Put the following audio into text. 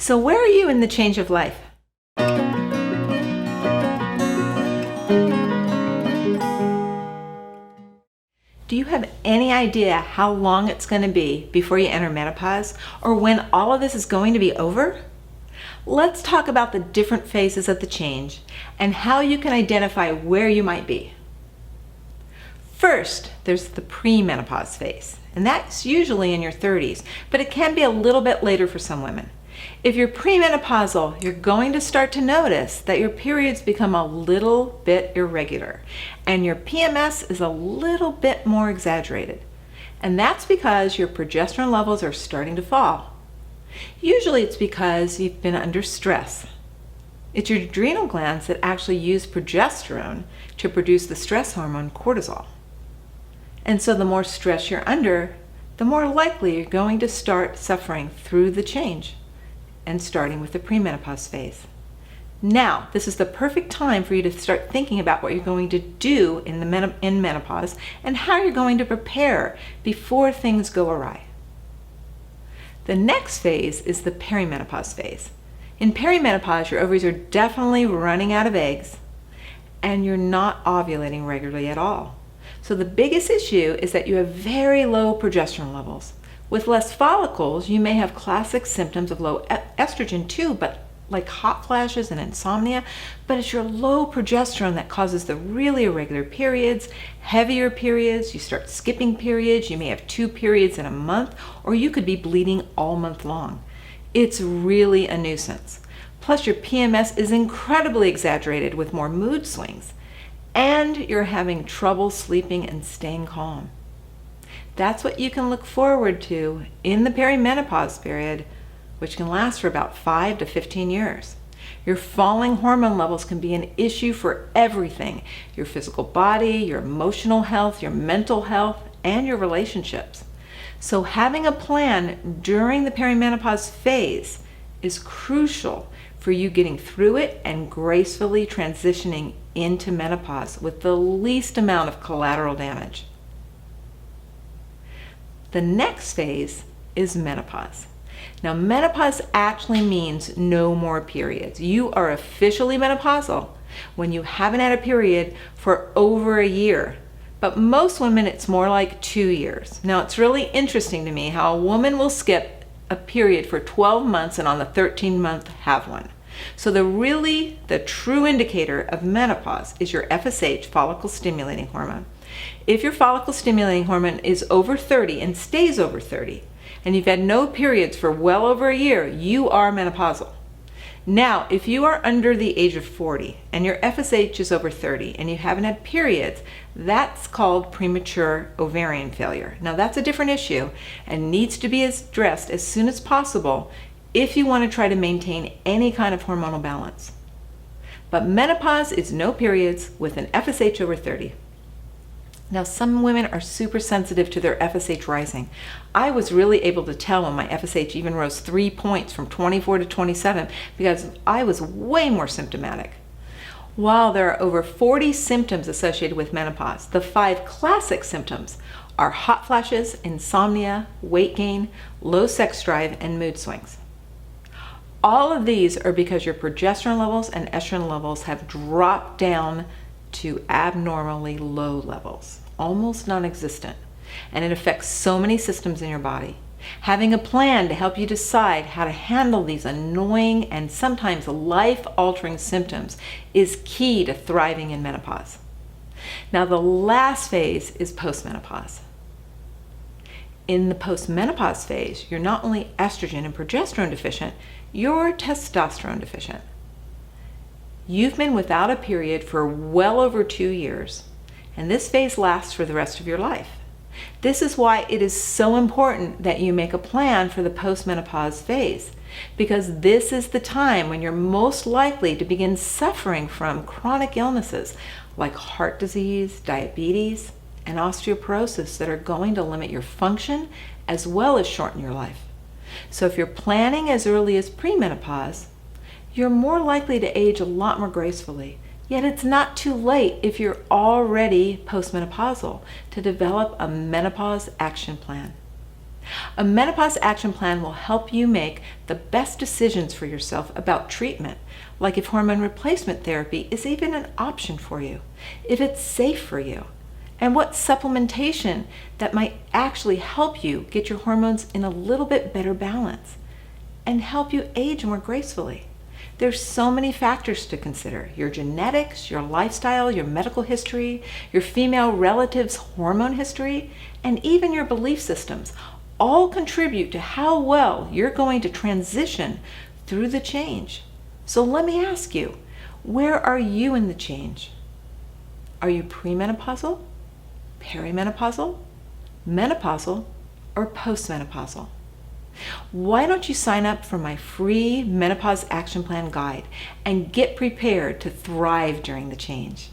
So where are you in the change of life? Do you have any idea how long it's going to be before you enter menopause, or when all of this is going to be over? Let's talk about the different phases of the change and how you can identify where you might be. First, there's the premenopause phase, and that's usually in your 30s, but it can be a little bit later for some women. If you're premenopausal, you're going to start to notice that your periods become a little bit irregular and your PMS is a little bit more exaggerated. And that's because your progesterone levels are starting to fall. Usually it's because you've been under stress. It's your adrenal glands that actually use progesterone to produce the stress hormone cortisol. And so the more stress you're under, the more likely you're going to start suffering through the change, and starting with the premenopause phase. Now, this is the perfect time for you to start thinking about what you're going to do in menopause and how you're going to prepare before things go awry. The next phase is the perimenopause phase. In perimenopause, your ovaries are definitely running out of eggs and you're not ovulating regularly at all. So the biggest issue is that you have very low progesterone levels. With less follicles, you may have classic symptoms of low estrogen too, but like hot flashes and insomnia, but it's your low progesterone that causes the really irregular periods, heavier periods, you start skipping periods, you may have 2 periods in a month, or you could be bleeding all month long. It's really a nuisance. Plus your PMS is incredibly exaggerated with more mood swings, and you're having trouble sleeping and staying calm. That's what you can look forward to in the perimenopause period, which can last for about 5 to 15 years. Your falling hormone levels can be an issue for everything: your physical body, your emotional health, your mental health, and your relationships. So having a plan during the perimenopause phase is crucial for you getting through it and gracefully transitioning into menopause with the least amount of collateral damage. The next phase is menopause. Now, menopause actually means no more periods. You are officially menopausal when you haven't had a period for over a year. But most women, it's more like 2 years. Now, it's really interesting to me how a woman will skip a period for 12 months and on the 13th month have one. So the true indicator of menopause is your FSH, follicle stimulating hormone. If your follicle stimulating hormone is over 30 and stays over 30, and you've had no periods for well over a year, you are menopausal. Now, if you are under the age of 40 and your FSH is over 30 and you haven't had periods, that's called premature ovarian failure. Now, that's a different issue and needs to be addressed as soon as possible if you want to try to maintain any kind of hormonal balance. But menopause is no periods with an FSH over 30. Now, some women are super sensitive to their FSH rising. I was really able to tell when my FSH even rose 3 points from 24 to 27 because I was way more symptomatic. While there are over 40 symptoms associated with menopause, the 5 classic symptoms are hot flashes, insomnia, weight gain, low sex drive, and mood swings. All of these are because your progesterone levels and estrogen levels have dropped down to abnormally low levels, almost non-existent, and it affects so many systems in your body. Having a plan to help you decide how to handle these annoying and sometimes life-altering symptoms is key to thriving in menopause. Now, the last phase is postmenopause. In the postmenopause phase, you're not only estrogen and progesterone deficient, you're testosterone deficient. You've been without a period for well over 2 years, and this phase lasts for the rest of your life. This is why it is so important that you make a plan for the postmenopause phase, because this is the time when you're most likely to begin suffering from chronic illnesses like heart disease, diabetes, and osteoporosis that are going to limit your function as well as shorten your life. So if you're planning as early as premenopause, you're more likely to age a lot more gracefully. Yet it's not too late if you're already postmenopausal to develop a menopause action plan. A Menopause Action Plan will help you make the best decisions for yourself about treatment, like if hormone replacement therapy is even an option for you, if it's safe for you, and what supplementation that might actually help you get your hormones in a little bit better balance and help you age more gracefully. There's so many factors to consider: your genetics, your lifestyle, your medical history, your female relatives' hormone history, and even your belief systems all contribute to how well you're going to transition through the change. So let me ask you, where are you in the change? Are you premenopausal, perimenopausal, menopausal, or postmenopausal? Why don't you sign up for my free Menopause Action Plan guide and get prepared to thrive during the change?